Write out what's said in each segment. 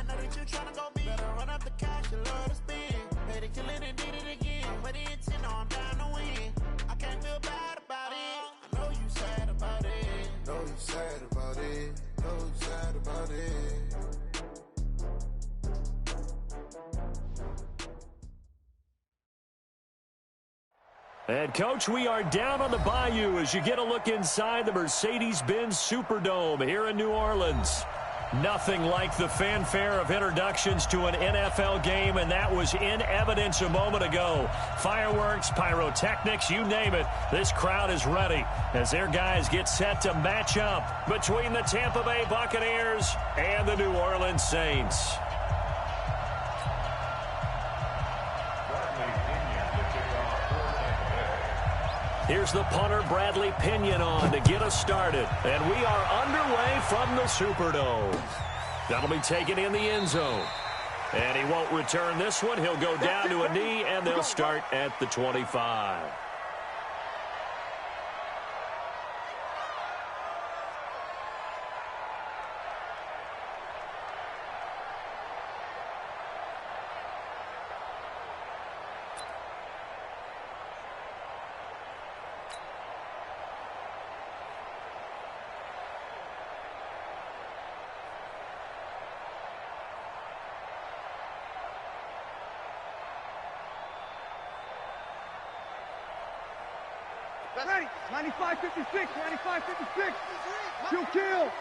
know that you tryna go be. Better run up the cash, you love to spend. Made it kill it and did it again. But the intent, no, I'm down to win. I can't feel bad about it. I know you sad about it. Know you sad about it. Know you sad about it. And, Coach, we are down on the Bayou as you get a look inside the Mercedes-Benz Superdome here in New Orleans. Nothing like the fanfare of introductions to an NFL game, and that was in evidence a moment ago. Fireworks, pyrotechnics, you name it. This crowd is ready as their guys get set to match up between the Tampa Bay Buccaneers and the New Orleans Saints. Here's the punter, Bradley Pinion, on to get us started. And we are underway from the Superdome. That'll be taken in the end zone. And he won't return this one. He'll go down to a knee, and they'll start at the 25. Ready, 95-56, 95-56. Kill.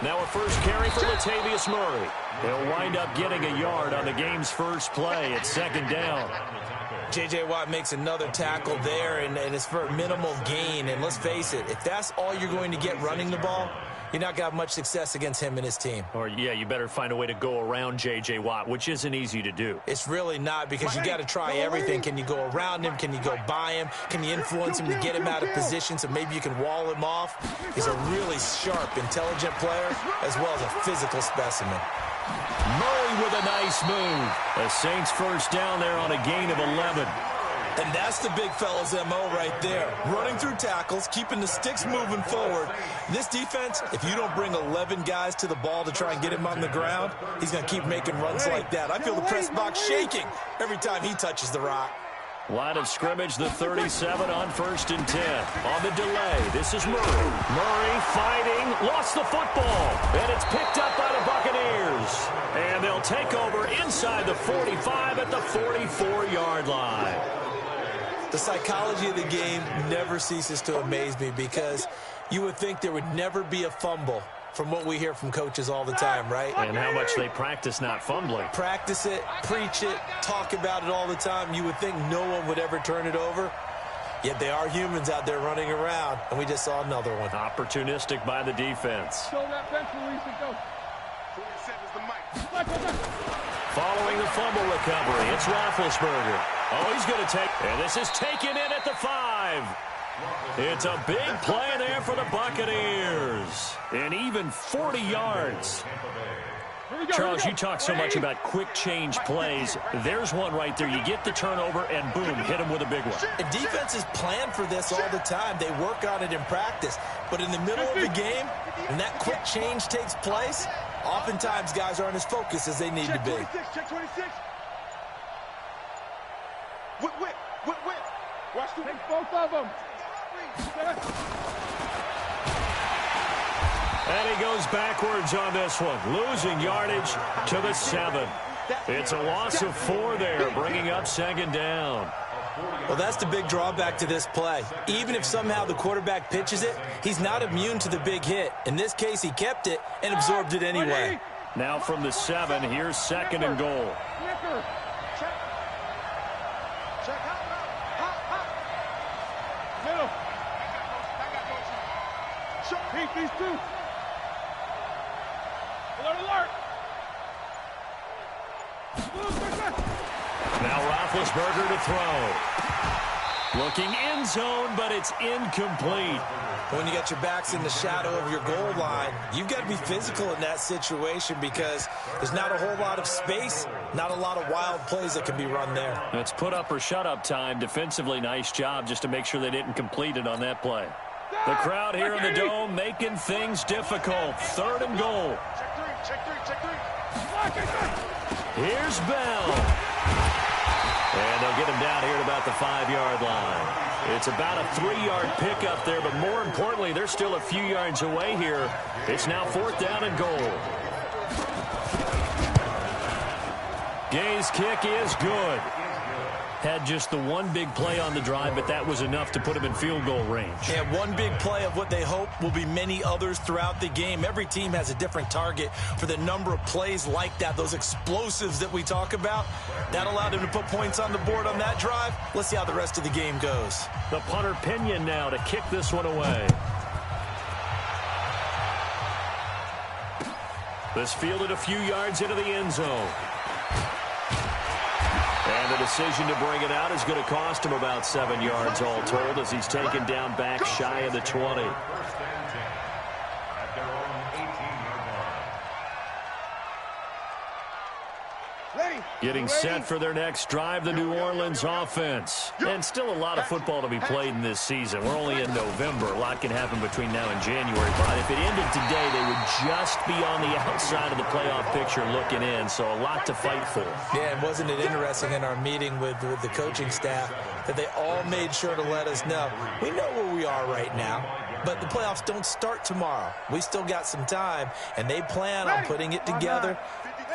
Now a first carry for Latavius Murray. He'll wind up getting a yard on the game's first play at second down. J.J. Watt makes another tackle there, and it's for a minimal gain. And let's face it, if that's all you're going to get running the ball, you're not going to have much success against him and his team. Or, yeah, you better find a way to go around J.J. Watt, which isn't easy to do. It's really not, because you got to try everything. Can you go around him? Can you go by him? Can you influence him to get him out of position so maybe you can wall him off? He's a really sharp, intelligent player as well as a physical specimen. Murray with a nice move. The Saints first down there on a gain of 11. And that's the big fella's M.O. right there. Running through tackles, keeping the sticks moving forward. This defense, if you don't bring 11 guys to the ball to try and get him on the ground, he's going to keep making runs like that. I feel the press box shaking every time he touches the rock. Line of scrimmage, the 37 on 1st and 10. On the delay, this is Murray. Murray fighting, lost the football, and it's picked up by the Buccaneers. And they'll take over inside the 45 at the 44-yard line. The psychology of the game never ceases to amaze me, because you would think there would never be a fumble from what we hear from coaches all the time, right? And how much they practice not fumbling. Practice it, preach it, talk about it all the time. You would think no one would ever turn it over. Yet they are humans out there running around, and we just saw another one. Opportunistic by the defense. Show that bench release and go. 47's the mic. Following the fumble recovery, it's Roethlisberger. Oh, he's going to take, and this is taken in at the 5. It's a big play there for the Buccaneers. And even 40 yards. Charles, you talk so much about quick change plays. There's one right there. You get the turnover, and boom, hit him with a big one. And defenses plan for this all the time. They work on it in practice. But in the middle of the game, when that quick change takes place, oftentimes guys aren't as focused as they need to be. Check 26. Whip. Watch the Take both of them. And he goes backwards on this one, losing yardage to the 7. It's a loss of 4 there, bringing up second down. Well, that's the big drawback to this play. Even if somehow the quarterback pitches it, he's not immune to the big hit. In this case, he kept it and absorbed it anyway. Now from the 7, here's second and goal. Middle. Pete, these two. Alert. Now Roethlisberger to throw. Looking end zone, but it's incomplete. When you got your backs in the shadow of your goal line, you've got to be physical in that situation, because there's not a whole lot of space, not a lot of wild plays that can be run there. It's put up or shut up time. Defensively, nice job just to make sure they didn't complete it on that play. The crowd here in the Dome making things difficult. 3rd and goal. Check three. Here's Bell. And they'll get him down here at about the 5-yard line. It's about a 3-yard pickup there, but more importantly, they're still a few yards away here. It's now 4th down and goal. Gay's kick is good. Had just the one big play on the drive, but that was enough to put him in field goal range. Yeah, one big play of what they hope will be many others throughout the game. Every team has a different target for the number of plays like that, those explosives that we talk about. That allowed him to put points on the board on that drive. Let's see how the rest of the game goes. The punter Pinion now to kick this one away. This fielded a few yards into the end zone. And the decision to bring it out is going to cost him about 7 yards all told as he's taken down back shy of the 20. Getting set for their next drive, the New Orleans offense. And still a lot of football to be played in this season. We're only in November. A lot can happen between now and January. But if it ended today, they would just be on the outside of the playoff picture looking in. So a lot to fight for. Yeah, and wasn't it interesting in our meeting with the coaching staff that they all made sure to let us know, we know where we are right now, but the playoffs don't start tomorrow. We still got some time, and they plan on putting it together,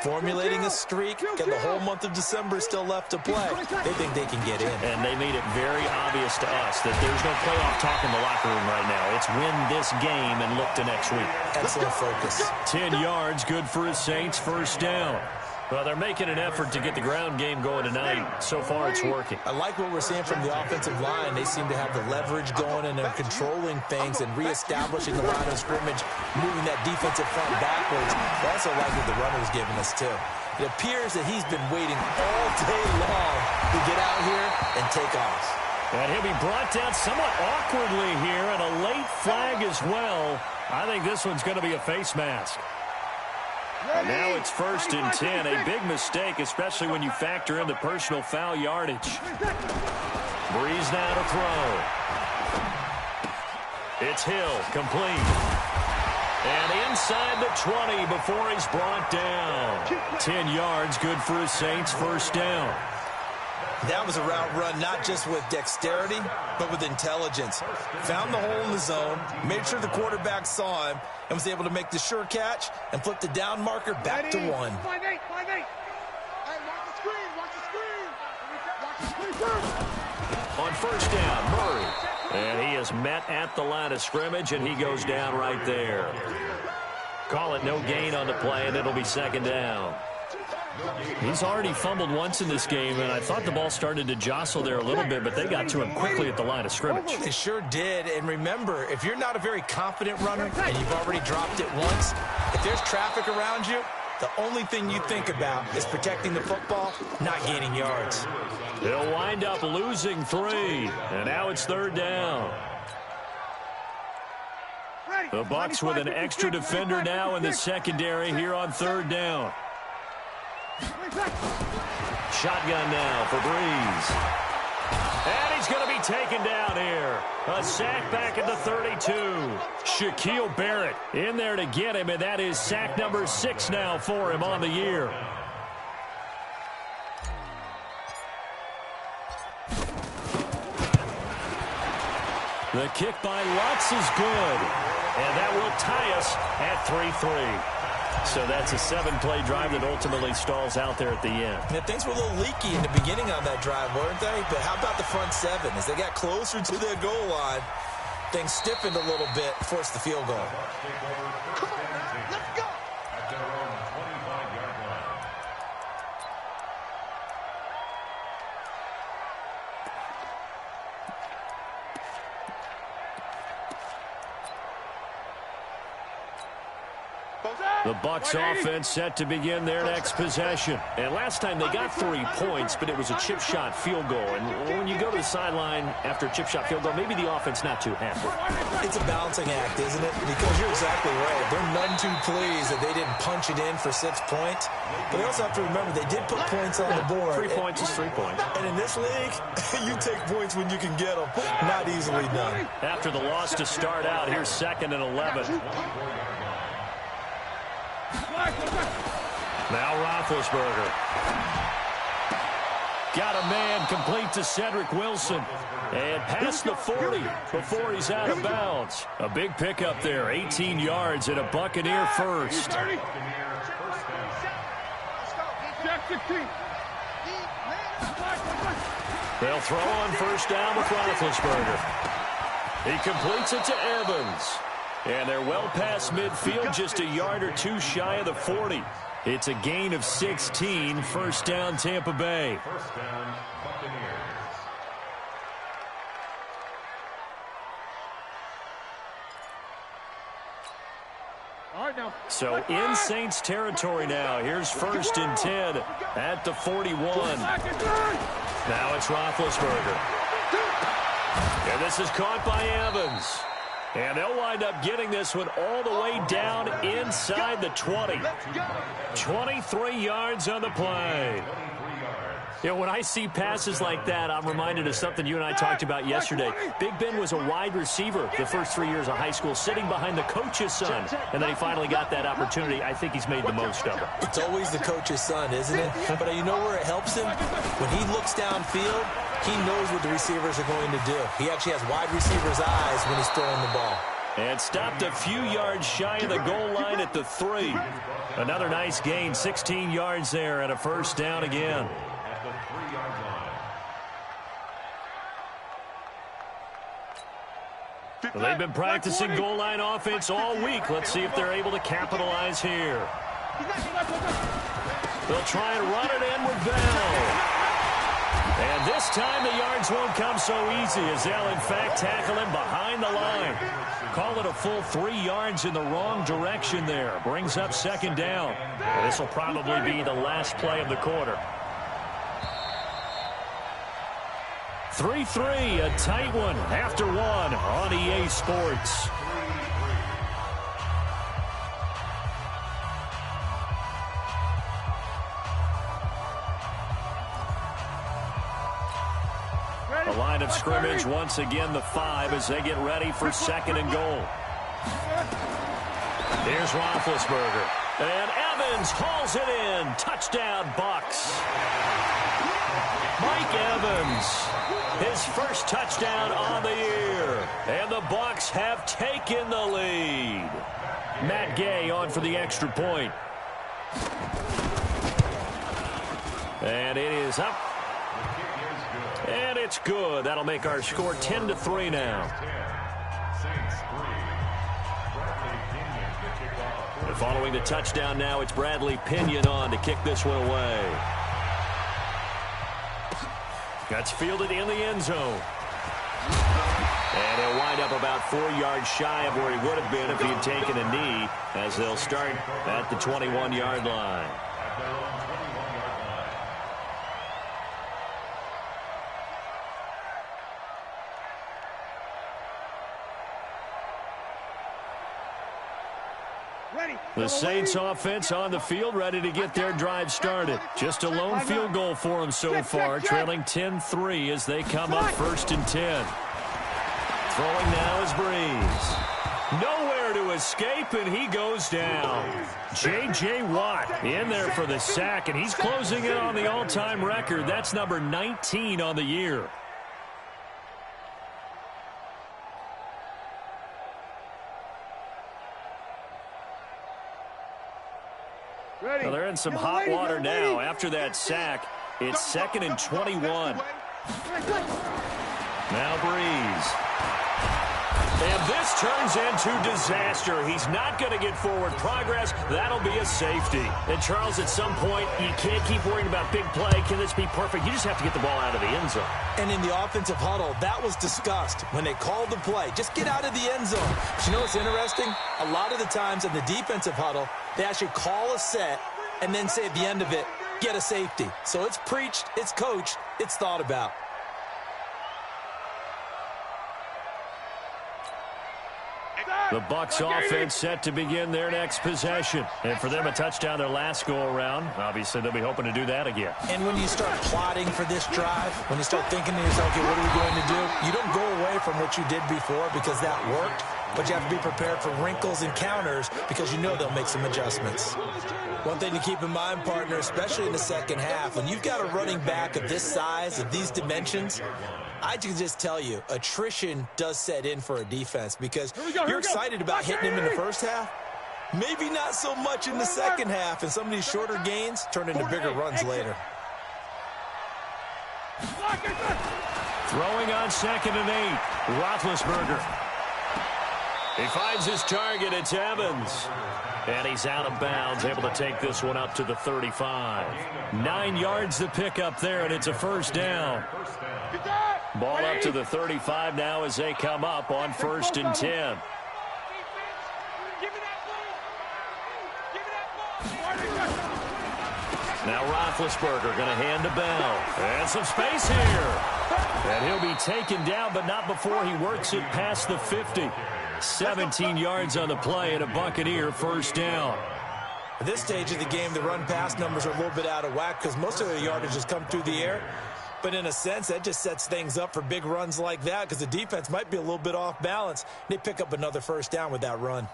formulating a streak, and the whole month of December is still left to play. They think they can get in. And they made it very obvious to us that there's no playoff talk in the locker room right now. It's win this game and look to next week. Excellent focus. 10 yards, good for his Saints, 1st down. Well, they're making an effort to get the ground game going tonight. So far, it's working. I like what we're seeing from the offensive line. They seem to have the leverage going, and they're controlling things and reestablishing the line of scrimmage, moving that defensive front backwards. I also like what the runner's giving us, too. It appears that he's been waiting all day long to get out here and take off. And he'll be brought down somewhat awkwardly here, and a late flag as well. I think this one's going to be a face mask. And now it's 1st and 10. A big mistake, especially when you factor in the personal foul yardage. Breeze now to throw. It's Hill, complete. And inside the 20 before he's brought down. 10 yards, good for his Saints, 1st down. That was a route run not just with dexterity, but with intelligence. Found the hole in the zone, made sure the quarterback saw him, and was able to make the sure catch and flip the down marker back to 1. 5-8. Hey, watch the screen. On 1st down, Murray. And he is met at the line of scrimmage, and he goes down right there. Call it no gain on the play, and it'll be 2nd down. He's already fumbled once in this game, and I thought the ball started to jostle there a little bit, but they got to him quickly at the line of scrimmage. They sure did, and remember, if you're not a very confident runner and you've already dropped it once, if there's traffic around you, the only thing you think about is protecting the football, not gaining yards. They'll wind up losing 3, and now it's 3rd down. The Bucs with an extra defender now in the secondary here on 3rd down. Shotgun now for Breeze. And he's going to be taken down here. A sack back at the 32. Shaquille Barrett in there to get him, and that is sack number 6 now for him on the year. The kick by Lutz is good. And that will tie us at 3-3. So that's a 7-play drive that ultimately stalls out there at the end. Yeah, things were a little leaky in the beginning on that drive, weren't they? But how about the front 7? As they got closer to their goal line, things stiffened a little bit, forced the field goal. Come on, let's go. The Bucs offense set to begin their next possession. And last time they got 3 points, but it was a chip shot field goal. And when you go to the sideline after a chip shot field goal, maybe the offense not too happy. It's a balancing act, isn't it? Because you're exactly right. They're none too pleased that they didn't punch it in for 6 points. But they also have to remember they did put points on the board. 3 points is 3 points. And in this league, you take points when you can get them. Not easily done. After the loss to start out, here's 2nd and 11. Now Roethlisberger. Got a man complete to Cedric Wilson. And past the 40 before he's out of bounds. A big pickup there, 18 yards and a Buccaneer first. They'll throw on first down with Roethlisberger. He completes it to Evans. And they're well past midfield, just a yard or two shy of the 40. It's a gain of 16, first down Tampa Bay. First down, Buccaneers. So in Saints territory now. Here's 1st and 10 at the 41. Now it's Roethlisberger. And this is caught by Evans. And they'll wind up getting this one all the way down inside the 20. 23 yards on the play. You know, when I see passes like that, I'm reminded of something you and I talked about yesterday. Big Ben was a wide receiver the first 3 years of high school, sitting behind the coach's son. And then he finally got that opportunity. I think he's made the most of it. It's always the coach's son, isn't it? But you know where it helps him? When he looks downfield, he knows what the receivers are going to do. He actually has wide receivers' eyes when he's throwing the ball. And stopped a few yards shy of the goal line at the 3. Another nice gain, 16 yards there and a first down again. At the 3-yard line. Well, they've been practicing goal line offense all week. Let's see if they're able to capitalize here. They'll try and run it in with Bell. And this time the yards won't come so easy as they'll, in fact, tackle him behind the line. Call it a full 3 yards in the wrong direction there. Brings up 2nd down. And this will probably be the last play of the quarter. 3-3, a tight one after 1 on EA Sports. The line of scrimmage once again the 5 as they get ready for 2nd and goal. Here's Roethlisberger. And Evans hauls it in. Touchdown, Bucs. Mike Evans, his first touchdown on the year. And the Bucs have taken the lead. Matt Gay on for the extra point. And it is up. And it's good. That'll make our score 10-3 now. And following the touchdown now, it's Bradley Pinion on to kick this one away. That's fielded in the end zone. And he'll wind up about 4 yards shy of where he would have been if he had taken a knee, as they'll start at the 21-yard line. The Saints offense on the field, ready to get their drive started. Just a lone field goal for them so far, trailing 10-3 as they come up 1st and 10. Throwing now is Breeze. Nowhere to escape, and he goes down. J.J. Watt in there for the sack, and he's closing in on the all-time record. That's number 19 on the year. Well, they're in some hot water now. After that sack, it's 2nd and 21. Now Breeze. And this turns into disaster. He's not going to get forward progress. That'll be a safety. And, Charles, at some point, you can't keep worrying about big play. Can this be perfect? You just have to get the ball out of the end zone. And in the offensive huddle, that was discussed when they called the play. Just get out of the end zone. But you know what's interesting? A lot of the times in the defensive huddle, they actually call a set and then say at the end of it, get a safety. So it's preached, it's coached, it's thought about. The Bucs offense set to begin their next possession. And for them, a touchdown their last go-around. Obviously, they'll be hoping to do that again. And when you start plotting for this drive, when you start thinking to yourself, okay, what are we going to do? You don't go away from what you did before because that worked, but you have to be prepared for wrinkles and counters because you know they'll make some adjustments. One thing to keep in mind, partner, especially in the second half, when you've got a running back of this size, of these dimensions, I can just tell you, attrition does set in for a defense because you're excited about hitting him in the first half. Maybe not so much in the second half, and some of these shorter gains turn into bigger runs later. Throwing on 2nd and 8, Roethlisberger. He finds his target. It's Evans. And he's out of bounds, able to take this one up to the 35. 9 yards to pick up there, and it's a first down. Ball up to the 35 now as they come up on 1st and 10. Now Roethlisberger going to hand to Bell. And some space here. And he'll be taken down, but not before he works it past the 50. 17 yards on the play and a Buccaneer first down. At this stage of the game, the run-pass numbers are a little bit out of whack because most of the yardage has come through the air. But in a sense, that just sets things up for big runs like that because the defense might be a little bit off balance. They pick up another first down with that run.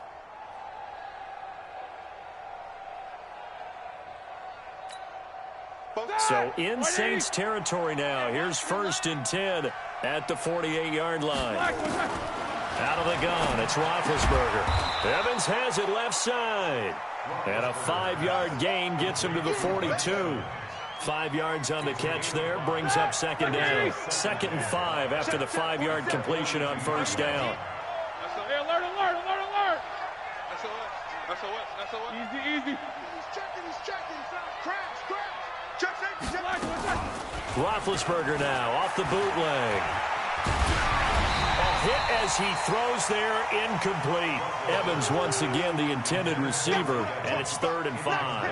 So in Saints territory now. Here's 1st and 10 at the 48-yard line. Out of the gun, it's Roethlisberger. Evans has it left side. And a 5-yard gain gets him to the 42. 5 yards on the catch there, brings up 2nd down. 2nd and 5 after the 5-yard completion on 1st down. Alert. SOS. Easy. He's checking. Crash. Check safety. Roethlisberger now off the bootleg. A hit as he throws there, incomplete. Evans once again the intended receiver, and it's 3rd and 5.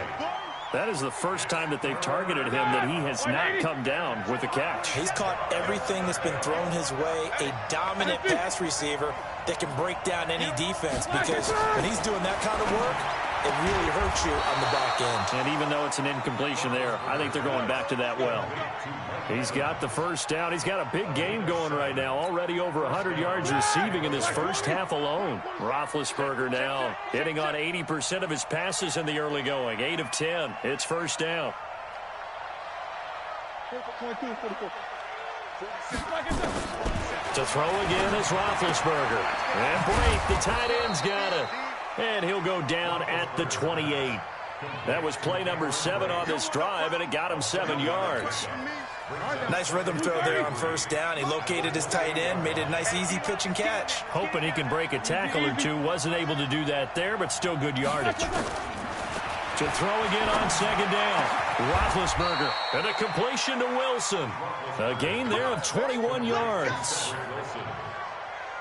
That is the first time that they've targeted him that he has not come down with a catch. He's caught everything that's been thrown his way, a dominant pass receiver that can break down any defense because when he's doing that kind of work, it really hurts you on the back end. And even though it's an incompletion there, I think they're going back to that well. He's got the first down. He's got a big game going right now. Already over 100 yards receiving in this first half alone. Roethlisberger now hitting on 80% of his passes in the early going. 8 of 10. It's first down. To throw again is Roethlisberger. And break. The tight end's got it. And he'll go down at the 28. That was play number 7 on this drive, and it got him 7 yards. Nice rhythm throw there on 1st down. He located his tight end, made it a nice easy pitch and catch. Hoping he can break a tackle or two. Wasn't able to do that there, but still good yardage. To throw again on 2nd down. Roethlisberger. And a completion to Wilson. A gain there of 21 yards.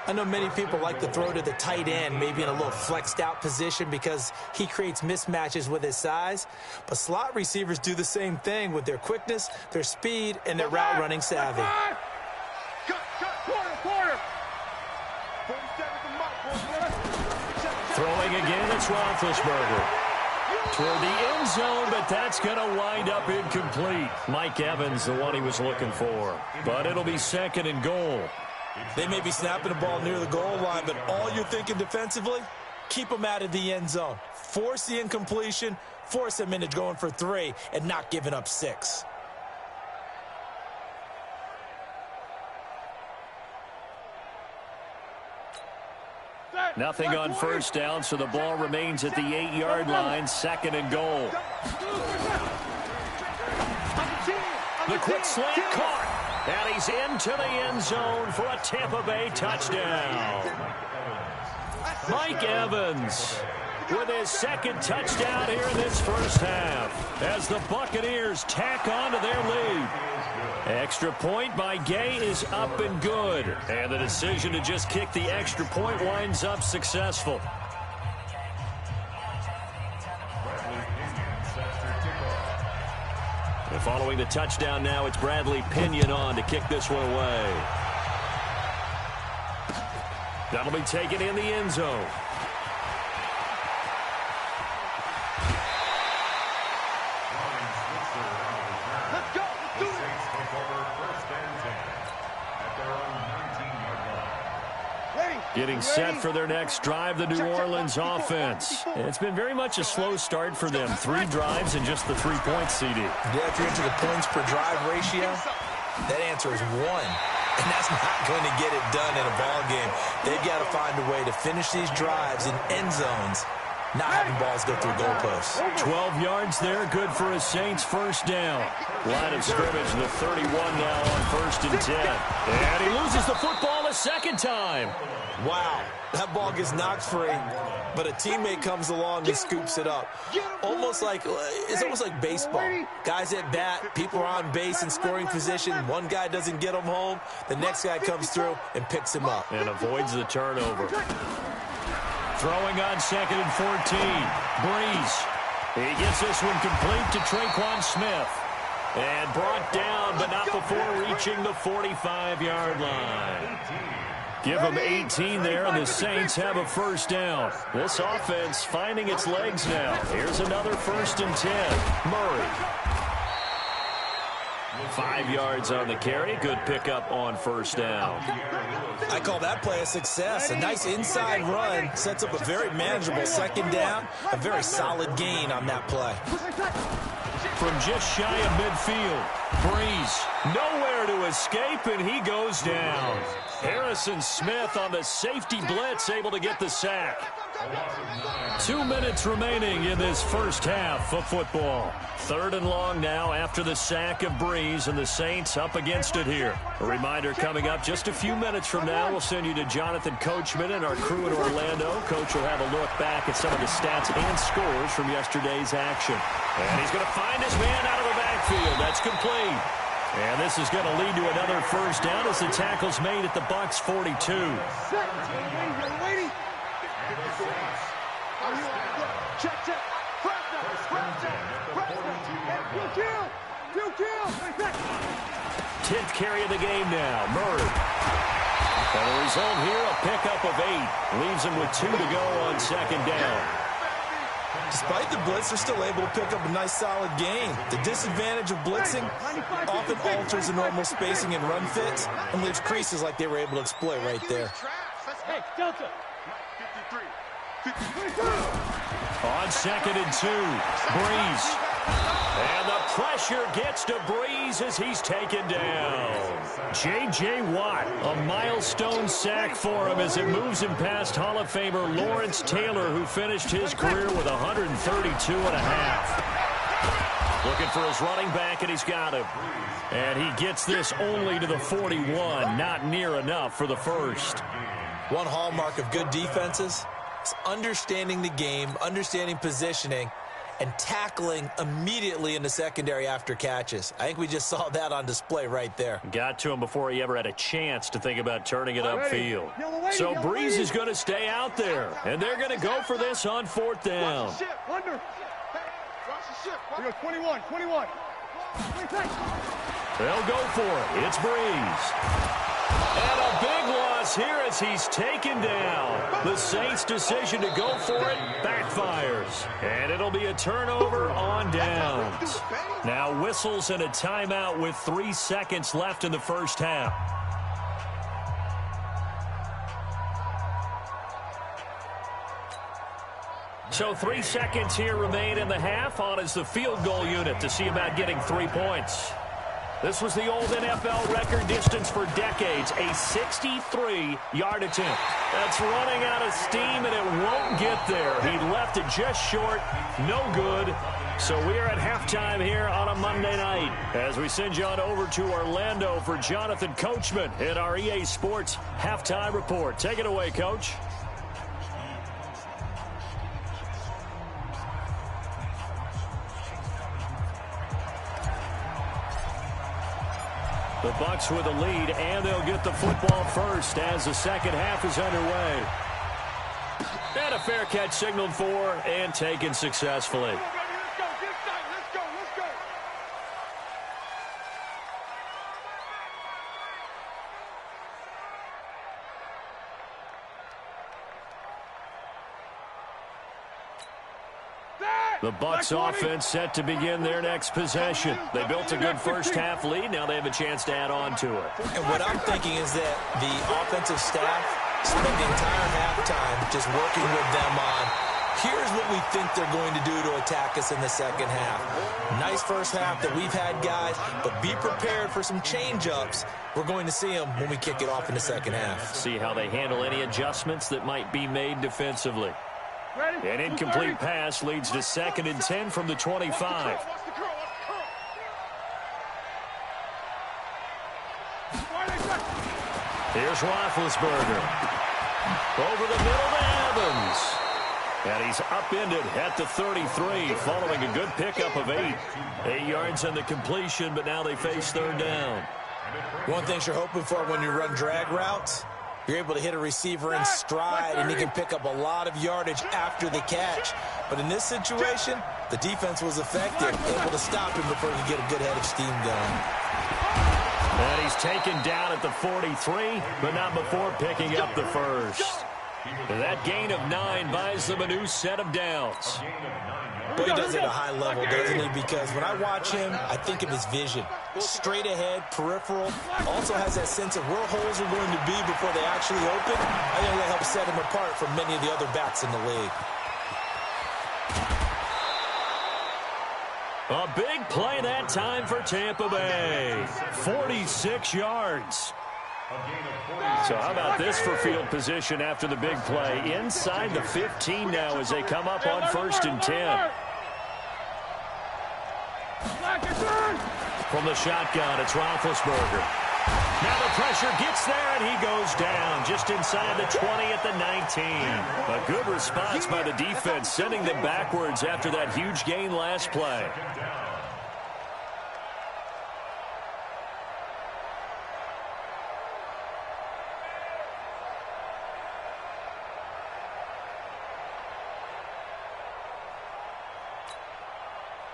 I know many people like to throw to the tight end, maybe in a little flexed out position because he creates mismatches with his size. But slot receivers do the same thing with their quickness, their speed, and their route running savvy. Throwing again, it's Roethlisberger. Toward the end zone, but that's going to wind up incomplete. Mike Evans, the one he was looking for. But it'll be 2nd and goal. They may be snapping the ball near the goal line, but all you're thinking defensively, keep them out of the end zone. Force the incompletion, force them into going for 3, and not giving up 6. Nothing on 1st down, so the ball remains at the 8-yard line, 2nd and goal. The quick slant caught. And he's into the end zone for a Tampa Bay touchdown. Mike Evans with his second touchdown here in this first half as the Buccaneers tack on to their lead. Extra point by Gay is up and good. And the decision to just kick the extra point winds up successful. And following the touchdown now, it's Bradley Pinion on to kick this one away. That'll be taken in the end zone. Let's go. Let's do it. Getting set for their next drive, the New Orleans offense. It's been very much a slow start for them. 3 drives and just the 3 points, CD. Yeah, if you're into the points per drive ratio, that answer is 1. And that's not going to get it done in a ball game. They've got to find a way to finish these drives in end zones, not having balls go through goalposts. 12 yards there, good for a Saints first down. Line of scrimmage, the 31 now on 1st and 10. And he loses the football a second time. Wow, that ball gets knocked free, but a teammate comes along and scoops it up. It's almost like baseball. Guys at bat, people are on base in scoring position. One guy doesn't get him home. The next guy comes through and picks him up. And avoids the turnover. Throwing on 2nd and 14. Breeze. He gets this one complete to Traquan Smith. And brought down, but not before reaching the 45-yard line. Give them 18 there, and the Saints have a first down. This offense finding its legs now. Here's another 1st and 10. Murray. 5 yards on the carry. Good pickup on first down. I call that play a success. A nice inside run sets up a very manageable second down. A very solid gain on that play. From just shy of midfield, Breeze nowhere to escape, and he goes down. Harrison Smith on the safety blitz, able to get the sack. 2 minutes remaining in this first half of football. 3rd and long now after the sack of Breeze, and the Saints up against it here. A reminder coming up just a few minutes from now, we'll send you to Jonathan Coachman and our crew in Orlando. Coach will have a look back at some of the stats and scores from yesterday's action. And he's going to find his man out of the backfield. That's complete. And this is going to lead to another first down as the tackle's made at the Bucs 42. Check. Press 10th carry of the game now. Murray. And the result here, a pickup of 8. Leaves him with 2 to go on 2nd down. Despite the blitz, they're still able to pick up a nice solid gain. The disadvantage of blitzing often alters the normal spacing and run fits and leaves creases like they were able to exploit right there. Hey, Delta. 53. On 2nd and 2, Breeze. And the pressure gets to Breeze as he's taken down. J.J. Watt, a milestone sack for him as it moves him past Hall of Famer Lawrence Taylor, who finished his career with 132 and a half. Looking for his running back, and he's got him. And he gets this only to the 41, not near enough for the first. One hallmark of good defenses is understanding the game, understanding positioning, and tackling immediately in the secondary after catches. I think we just saw that on display right there. Got to him before he ever had a chance to think about turning it upfield. So Breeze is going to stay out there, and they're going to go for this on 4th down. We go 21. They'll go for it. It's Breeze. And a big loss here as he's taken down. The Saints' decision to go for it backfires. And it'll be a turnover on downs. Now whistles and a timeout with 3 seconds left in the first half. So 3 seconds here remain in the half. On is the field goal unit to see about getting 3 points. This was the old NFL record distance for decades, a 63-yard attempt. That's running out of steam, and it won't get there. He left it just short, no good. So we are at halftime here on a Monday night as we send you on over to Orlando for Jonathan Coachman in our EA Sports Halftime Report. Take it away, Coach. The Bucs with a lead, and they'll get the football first as the second half is underway. And a fair catch signaled for and taken successfully. The Bucs offense set to begin their next possession. They built a good first-half lead. Now they have a chance to add on to it. And what I'm thinking is that the offensive staff spent the entire halftime just working with them on, here's what we think they're going to do to attack us in the second half. Nice first half that we've had, guys, but be prepared for some change-ups. We're going to see them when we kick it off in the second half. See how they handle any adjustments that might be made defensively. An incomplete pass leads to 2nd and 10 from the 25. Here's Roethlisberger. Over the middle to Evans. And he's upended at the 33 following a good pickup of 8. 8 yards on the completion, but now they face 3rd down. One thing you're hoping for when you run drag routes, you're able to hit a receiver in stride, and he can pick up a lot of yardage after the catch. But in this situation, the defense was effective, able to stop him before he could get a good head of steam going. And he's taken down at the 43, but not before picking up the first. And that gain of 9 buys them a new set of downs. But he does it at a high level, doesn't he? Because when I watch him, I think of his vision. Straight ahead, peripheral. Also has that sense of where holes are going to be before they actually open. I think that helps set him apart from many of the other backs in the league. A big play that time for Tampa Bay. 46 yards. So how about this for field position after the big play? Inside the 15 now as they come up on 1st and 10. From the shotgun, it's Roethlisberger. Now the pressure gets there, and he goes down just inside the 20 at the 19. A good response by the defense, sending them backwards after that huge gain last play.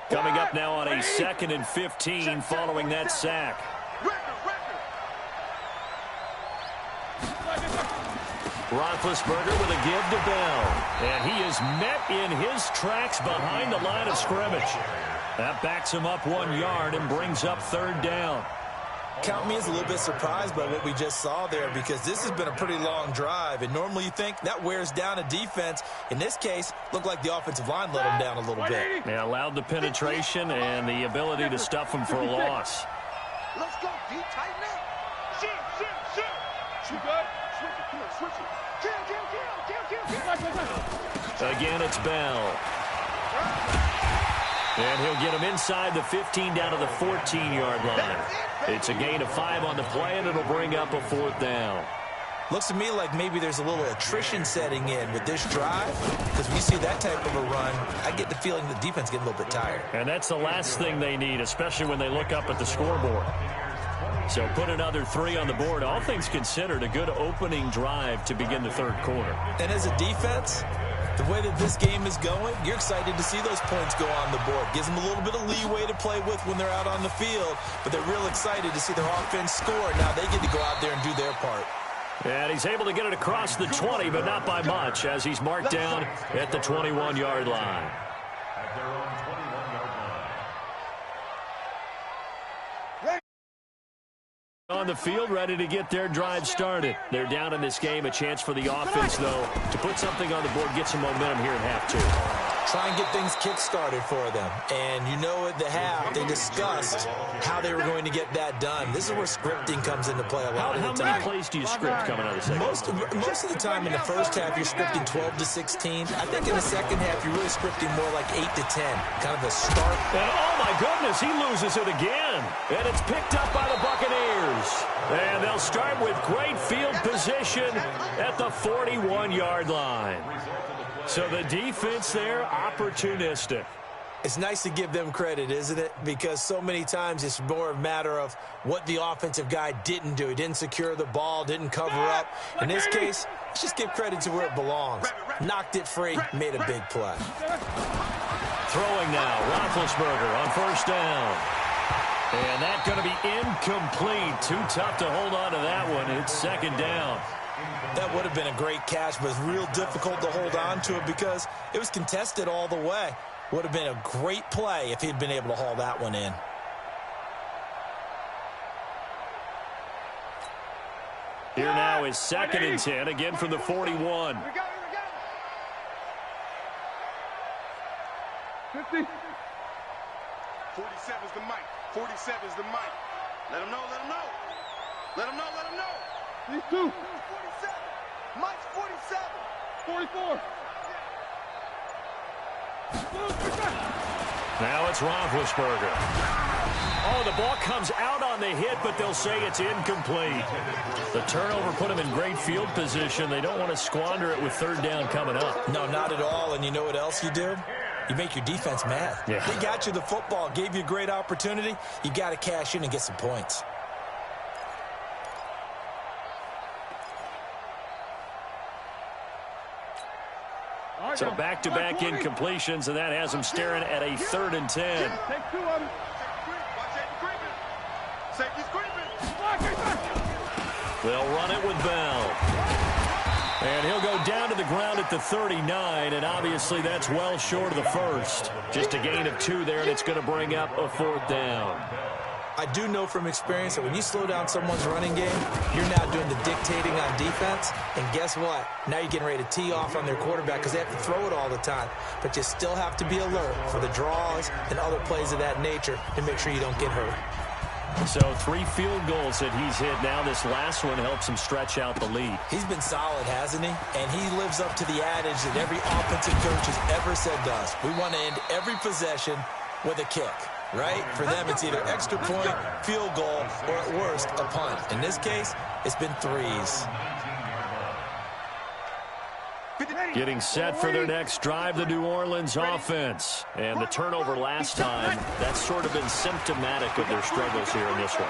Coming up now on a 2nd and 15 following that sack. Roethlisberger with a give to Bell. And he is met in his tracks behind the line of scrimmage. That backs him up 1 yard and brings up 3rd down. Count me as a little bit surprised by what we just saw there, because this has been a pretty long drive, and normally you think that wears down a defense. In this case, looked like the offensive line let him down a little bit. They allowed the penetration and the ability to stuff him for a loss. Let's go, D, tighten up. Shoot. Shoot good. Switch it. Kill. Again, it's Bell. And he'll get him inside the 15 down to the 14-yard line. It's a gain of 5 on the play, and it'll bring up a 4th down. Looks to me like maybe there's a little attrition setting in with this drive, because when you see that type of a run, I get the feeling the defense getting a little bit tired. And that's the last thing they need, especially when they look up at the scoreboard. So put another 3 on the board. All things considered, a good opening drive to begin the 3rd quarter. And as a defense, the way that this game is going, you're excited to see those points go on the board. Gives them a little bit of leeway to play with when they're out on the field, but they're real excited to see their offense score. Now they get to go out there and do their part. And he's able to get it across the 20, but not by much, as he's marked down at the 21-yard line. On the field, ready to get their drive started. They're down in this game. A chance for the offense, though, to put something on the board, get some momentum here at half 2. try and get things kick-started for them. And you know at the half, they discussed how they were going to get that done. This is where scripting comes into play a lot of the time. How many plays do you script coming out of the second? Most of the time in the first half, you're scripting 12 to 16. I think in the second half, you're really scripting more like 8 to 10. Kind of a start. And oh my goodness, he loses it again. And it's picked up by the Buccaneers. And they'll start with great field position at the 41-yard line. So the defense there, opportunistic. It's nice to give them credit, isn't it? Because so many times it's more a matter of what the offensive guy didn't do. He didn't secure the ball, didn't cover up. In this case, let's just give credit to where it belongs. Knocked it free, made a big play. Throwing now, Roethlisberger on first down. And that's going to be incomplete. Too tough to hold on to that one. It's second down. That would have been a great catch, but it's real difficult to hold on to it because it was contested all the way. Would have been a great play if he'd been able to haul that one in. Here now is second and 10, again from the 41. 50. 47's the mic. 47's the mic. Let him know, let him know. Let him know, let him know. These two. 47. Mike's 47. 44. Now it's Roethlisberger. Oh, the ball comes out on the hit, but they'll say it's incomplete. The turnover put them in great field position. They don't want to squander it with third down coming up. No, not at all. And you know what else you do? You make your defense mad. Yeah. They got you the football, gave you a great opportunity. You got to cash in and get some points. So back-to-back incompletions, and that has them staring at a 3rd and 10. Take 2 of them. Safety's creeping. They'll run it with Bell. And he'll go down to the ground at the 39, and obviously that's well short of the first. Just a gain of 2 there, and it's going to bring up a 4th down. I do know from experience that when you slow down someone's running game, you're now doing the dictating on defense. And guess what? Now you're getting ready to tee off on their quarterback because they have to throw it all the time. But you still have to be alert for the draws and other plays of that nature to make sure you don't get hurt. So 3 field goals that he's hit now. This last one helps him stretch out the lead. He's been solid, hasn't he? And he lives up to the adage that every offensive coach has ever said to us. We want to end every possession with a kick. Right? For them, it's either extra point, field goal, or at worst, a punt. In this case, it's been 3s. Getting set for their next drive, the New Orleans offense. And the turnover last time, that's sort of been symptomatic of their struggles here in this one.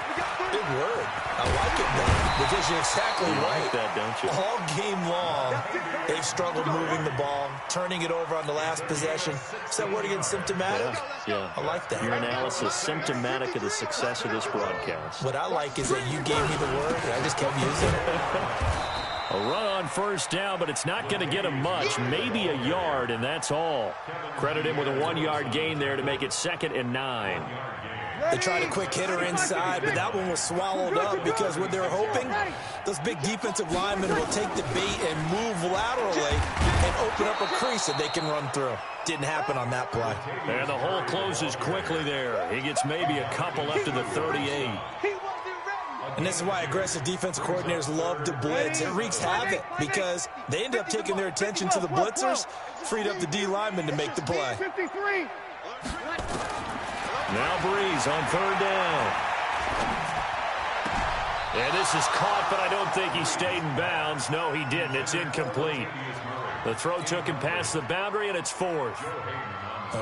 Big word. I like it, though, because you're exactly You right. like that, don't you? All game long, they've struggled moving the ball, turning it over on the last possession. Is that word again, symptomatic? Yeah. I like that. Your analysis, symptomatic of the success of this broadcast. What I like is that you gave me the word, and I just kept using it. A run on first down, but it's not going to get him much. Maybe a yard, and that's all. Credit him with a 1-yard gain there to make it 2nd and 9. They tried a quick hitter inside, but that one was swallowed up because what they're hoping, those big defensive linemen will take the bait and move laterally and open up a crease that they can run through. Didn't happen on that play. And the hole closes quickly there. He gets maybe a couple up to the 38. And this is why aggressive defensive coordinators love to blitz. It wreaks havoc because they end up taking their attention to the blitzers, freed up the D lineman to make the play. 53. Now Breeze on 3rd down. And this is caught, but I don't think he stayed in bounds. No, he didn't. It's incomplete. The throw took him past the boundary, and it's 4th.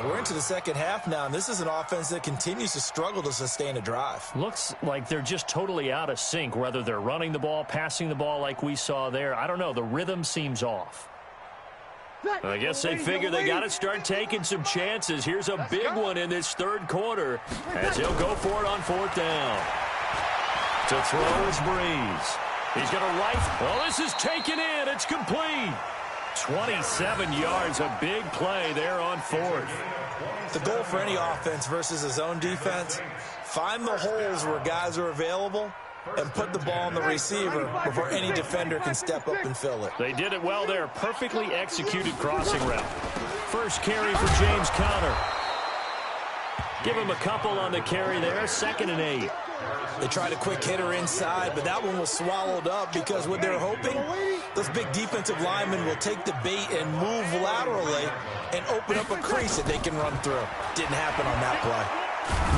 We're into the second half now, and this is an offense that continues to struggle to sustain a drive. Looks like they're just totally out of sync, whether they're running the ball, passing the ball like we saw there. I don't know. The rhythm seems off. I guess they figure they got to start taking some chances. Here's a big one in this 3rd quarter as he'll go for it on 4th down. To throw is Breeze. He's going to rifle. Well, this is taken in. It's complete. 27 yards, a big play there on 4th. The goal for any offense versus a zone defense, find the holes where guys are available and put the ball on the receiver before any defender can step up and fill it. They did it well there. Perfectly executed crossing route. first carry for James Conner. Give him a couple on the carry there, 2nd and 8. They tried a quick hitter inside, but that one was swallowed up because what they're hoping, those big defensive linemen will take the bait and move laterally and open up a crease that they can run through. Didn't happen on that play.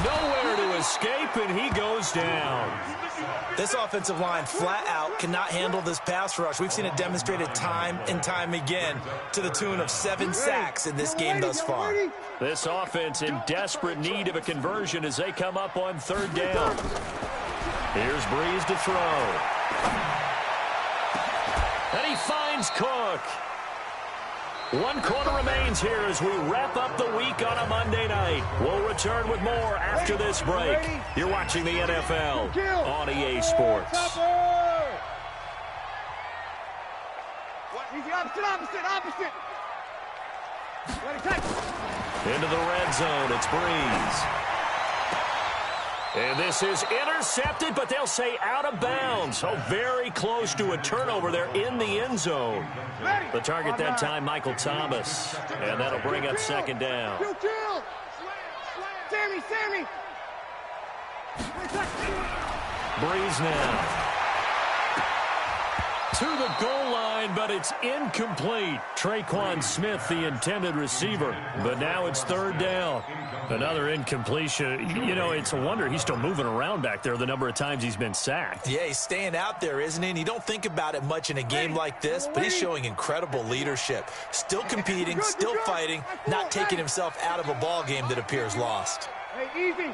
Nowhere to escape, and he goes down. This offensive line flat out cannot handle this pass rush. We've seen it demonstrated time and time again to the tune of 7 sacks in this game thus far. This offense in desperate need of a conversion as they come up on 3rd down. Here's Breeze to throw. And he finds Cook. 1 quarter remains here as we wrap up the week on a Monday night. We'll return with more after this break. You're watching the NFL on EA Sports. Opposite. Into the red zone, it's Breeze. And this is intercepted, but they'll say out of bounds. So very close to a turnover there in the end zone. The target that time, Michael Thomas. And that'll bring up 2nd down. Sammy. Breeze now. To the goal line, but it's incomplete. Traquan Smith, the intended receiver. But now it's 3rd down. Another incompletion. You know, it's a wonder he's still moving around back there the number of times he's been sacked. Yeah, he's staying out there, isn't he? And you don't think about it much in a game like this, but he's showing incredible leadership. Still competing, still fighting, not taking himself out of a ball game that appears lost. Hey, easy.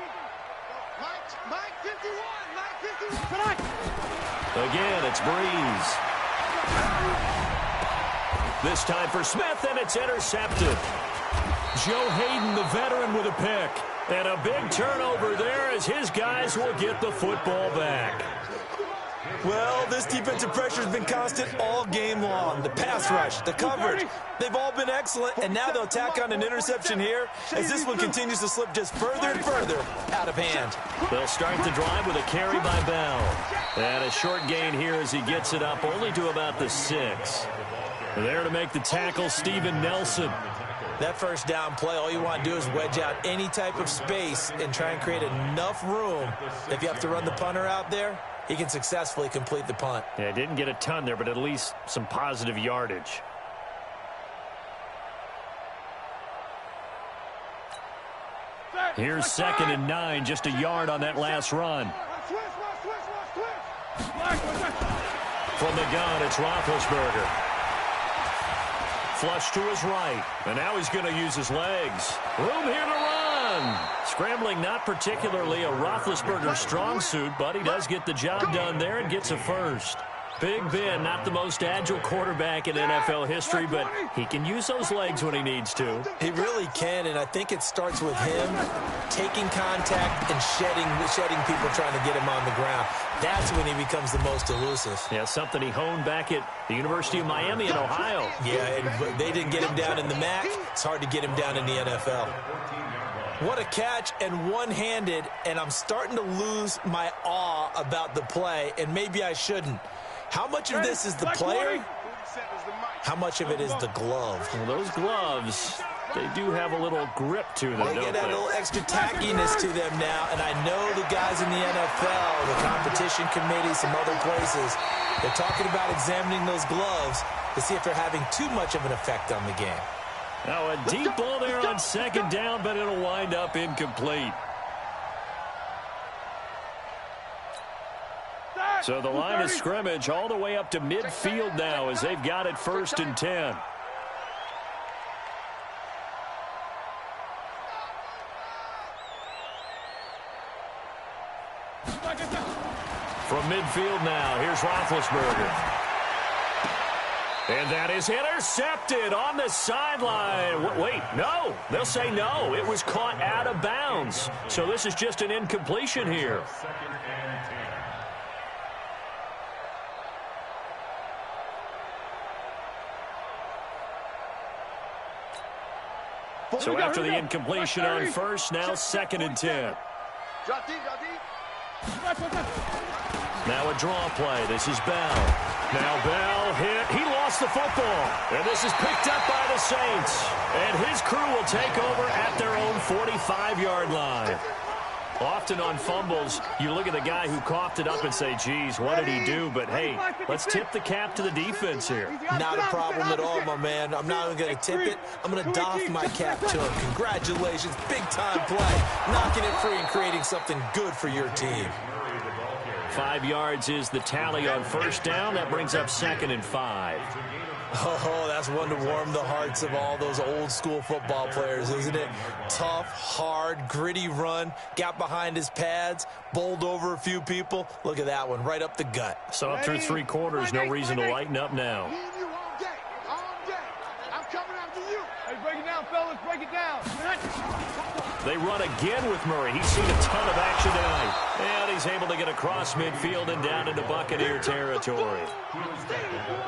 Mike 51. Again, it's Breeze. This time for Smith, and it's intercepted. Joe Hayden, the veteran, with a pick. And a big turnover there as his guys will get the football back. Well, this defensive pressure has been constant all game long. The pass rush, the coverage, they've all been excellent, and now they'll tack on an interception here as this one continues to slip just further and further out of hand. They'll start the drive with a carry by Bell. And a short gain here as he gets it up only to about the 6. There to make the tackle, Steven Nelson. That first down play, all you want to do is wedge out any type of space and try and create enough room. If you have to run the punter out there, he can successfully complete the punt. Yeah, didn't get a ton there, but at least some positive yardage. Here's 2nd and 9, just a yard on that last run. From the gun, it's Roethlisberger. Flush to his right, and now he's going to use his legs. Room here to run. Scrambling, not particularly a Roethlisberger strong suit, but he does get the job done there and gets a first. Big Ben, not the most agile quarterback in NFL history, but he can use those legs when he needs to. He really can, and I think it starts with him taking contact and shedding people trying to get him on the ground. That's when he becomes the most elusive. Yeah, something he honed back at the University of Miami in Ohio. Yeah, and they didn't get him down in the MAC. It's hard to get him down in the NFL. What a catch, and one-handed, and I'm starting to lose my awe about the play, and maybe I shouldn't. How much of this is the player? How much of it is the glove? Well, those gloves, they do have a little grip to them, They get a little extra tackiness to them now, and I know the guys in the NFL, the competition committee, some other places, they're talking about examining those gloves to see if they're having too much of an effect on the game. Now a deep ball there on 2nd down, but it'll wind up incomplete. So the line of scrimmage all the way up to midfield now as they've got it 1st and 10. From midfield now, here's Roethlisberger. And that is intercepted on the sideline. Wait, no. They'll say no. It was caught out of bounds. So this is just an incompletion here. So after the incompletion on 1st, now 2nd and 10. Now a draw play. This is Bell. Now Bell hit. He lost lost the football. And this is picked up by the Saints. And his crew will take over at their own 45-yard line. Often on fumbles, you look at the guy who coughed it up and say, geez, what did he do? But, hey, let's tip the cap to the defense here. Not a problem at all, my man. I'm not even going to tip it. I'm going to doff my cap to him. Congratulations. Big-time play. Knocking it free and creating something good for your team. 5 yards is the tally on first down. That brings up 2nd and 5. Oh, that's one to warm the hearts of all those old-school football players, isn't it? Tough, hard, gritty run. Got behind his pads, bowled over a few people. Look at that one, right up the gut. So up through 3 quarters, no reason to lighten up now. I'm coming after you. Hey, break it down, fellas. Break it down. They run again with Murray. He's seen a ton of action tonight. And he's able to get across midfield and down into Buccaneer territory.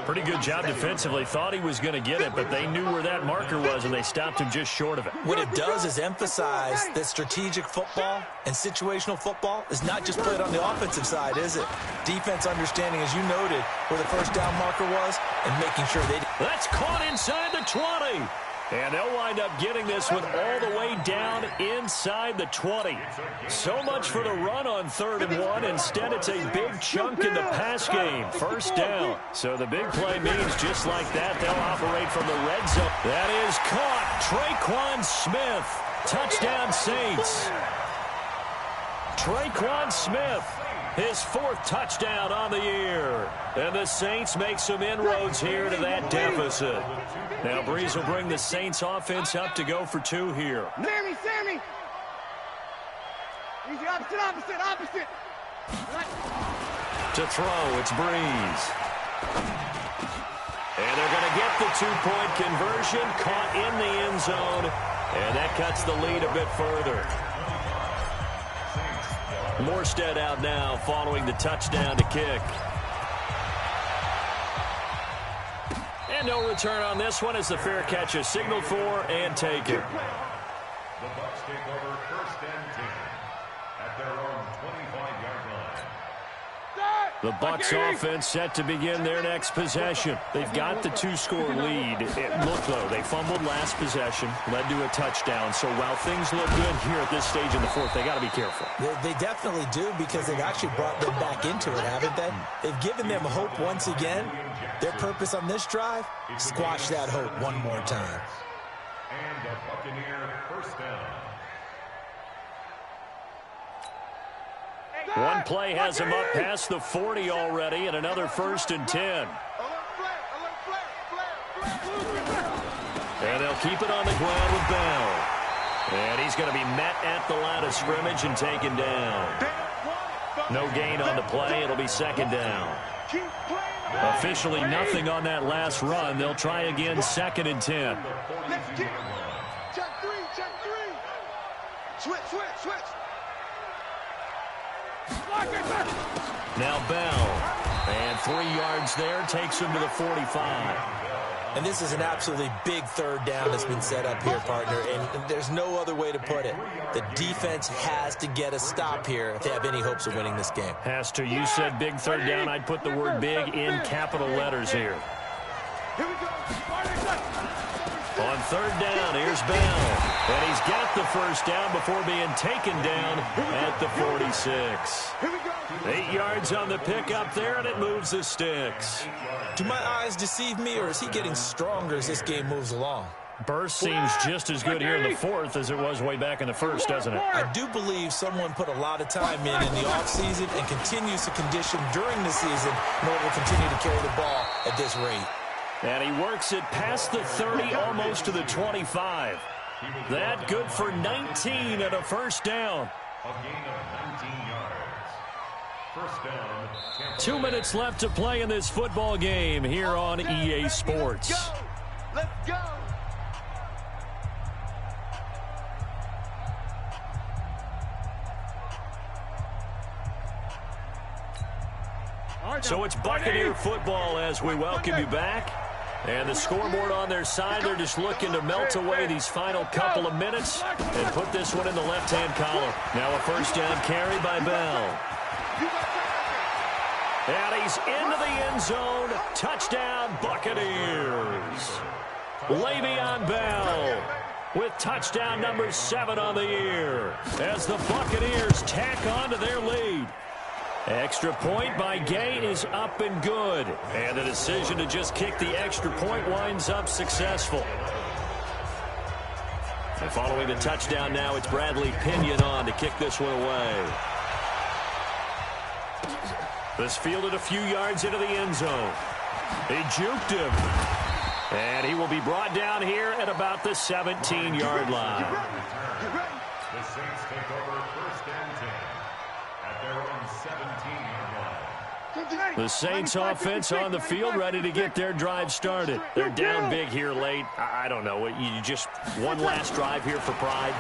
Pretty good job defensively. Thought he was going to get it, but they knew where that marker was, and they stopped him just short of it. What it does is emphasize that strategic football and situational football is not just played on the offensive side, is it? Defense understanding, as you noted, where the first down marker was and making sure they... That's caught inside the 20. And they'll wind up getting this one all the way down inside the 20. So much for the run on 3rd and 1. Instead, it's a big chunk in the pass game. First down. So the big play means just like that, they'll operate from the red zone. That is caught. Traquan Smith. Touchdown, Saints. Traquan Smith. His 4th touchdown on the year. And the Saints make some inroads here to that deficit. Now Breeze will bring the Saints offense up to go for 2 here. Sammy! Easy, opposite. To throw, it's Breeze. And they're going to get the 2-point conversion, caught in the end zone. And that cuts the lead a bit further. Morstead out now following the touchdown to kick. And no return on this one as the fair catch is signaled for and taken. The Bucs take over 1st and 10 at their own 25-yard line. The Bucs offense set to begin their next possession. They've got the 2-score lead. Look, though, they fumbled last possession, led to a touchdown. So while things look good here at this stage in the 4th, they got to be careful. They definitely do, because they've actually brought them back into it, haven't they? They've given them hope once again. Their purpose on this drive, squash that hope one more time. And a Buccaneer first down. One play has him up past the 40 already, and another 1st and 10. And they'll keep it on the ground with Bell. And he's going to be met at the line of scrimmage and taken down. No gain on the play. It'll be 2nd down. Officially nothing on that last run. They'll try again, 2nd and 10. Check three. Switch. Now Bell. And 3 yards there takes him to the 45. And this is an absolutely big 3rd down that's been set up here, partner. And there's no other way to put it. The defense has to get a stop here if they have any hopes of winning this game. Has to. You said big 3rd down. I'd put the word big in capital letters here. Here we go. On 3rd down, here's Bell. And he's got the 1st down before being taken down at the 46. 8 yards on the pickup there, and it moves the sticks. Do my eyes deceive me, or is he getting stronger as this game moves along? Burst seems just as good here in the 4th as it was way back in the 1st, doesn't it? I do believe someone put a lot of time in the offseason and continues to condition during the season in order to continue to carry the ball at this rate. And he works it past the 30, almost to the 25. That good for 19 and a 1st down. A gain of 19 yards. First down. 2 minutes left to play in this football game here on EA Sports. Let's go. So it's Buccaneer football as we welcome you back. And the scoreboard on their side, they're just looking to melt away these final couple of minutes and put this one in the left-hand column. Now a 1st down carry by Bell. And he's into the end zone. Touchdown, Buccaneers. Le'Veon Bell with touchdown number 7 on the year as the Buccaneers tack on to their lead. Extra point by Gay is up and good. And the decision to just kick the extra point winds up successful. And following the touchdown now, it's Bradley Pinion on to kick this one away. This fielded a few yards into the end zone. He juked him. And he will be brought down here at about the 17-yard line. The Saints take over 1st and 10 at their own 17-yard line. The Saints offense on the field ready to get their drive started. They're down big here late. I don't know. You just one last drive here for pride?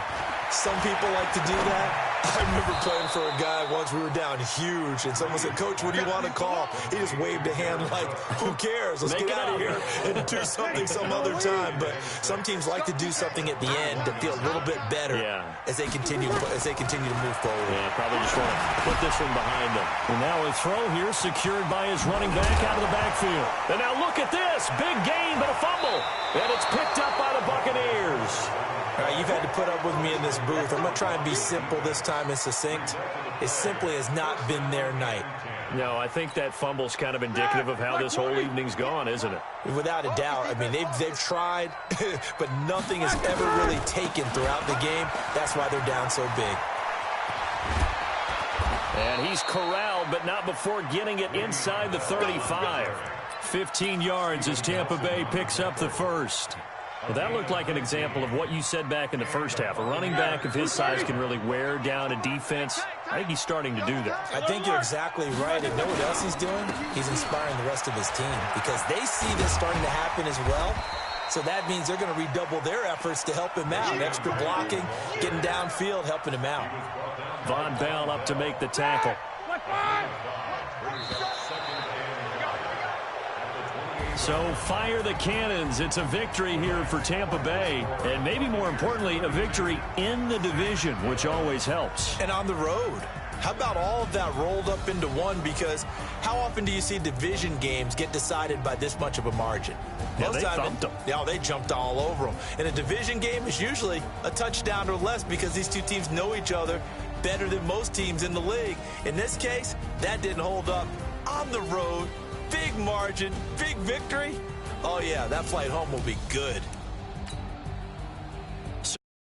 Some people like to do that. I remember playing for a guy once. We were down huge, and someone said, "Coach, what do you want to call?" He just waved a hand like, "Who cares? Let's get out of here and do something some other time." But some teams like to do something at the end to feel a little bit better as they continue to move forward. Yeah, probably just want to put this one behind them. And now a throw here secured by his running back out of the backfield. And now look at this. Big gain, but a fumble. And it's picked up by the Buccaneers. All right, you've had to put up with me in this booth. I'm going to try and be simple this time and succinct. It simply has not been their night. No, I think that fumble's kind of indicative of how this whole evening's gone, isn't it? Without a doubt. I mean, they've tried, but nothing has ever really taken throughout the game. That's why they're down so big. And he's corralled, but not before getting it inside the 35. 15 yards as Tampa Bay picks up the first. Well, that looked like an example of what you said back in the first half. A running back of his size can really wear down a defense. I think he's starting to do that. I think you're exactly right. And know what else he's doing? He's inspiring the rest of his team because they see this starting to happen as well. So that means they're going to redouble their efforts to help him out. Extra blocking, getting downfield, helping him out. Von Bell up to make the tackle. So fire the cannons. It's a victory here for Tampa Bay. And maybe more importantly, a victory in the division, which always helps. And on the road. How about all of that rolled up into one? Because how often do you see division games get decided by this much of a margin? Yeah, they thumped them. Yeah, they jumped all over them. And a division game is usually a touchdown or less because these two teams know each other better than most teams in the league. In this case, that didn't hold up. On the road, big margin, big victory. Oh, yeah, that flight home will be good.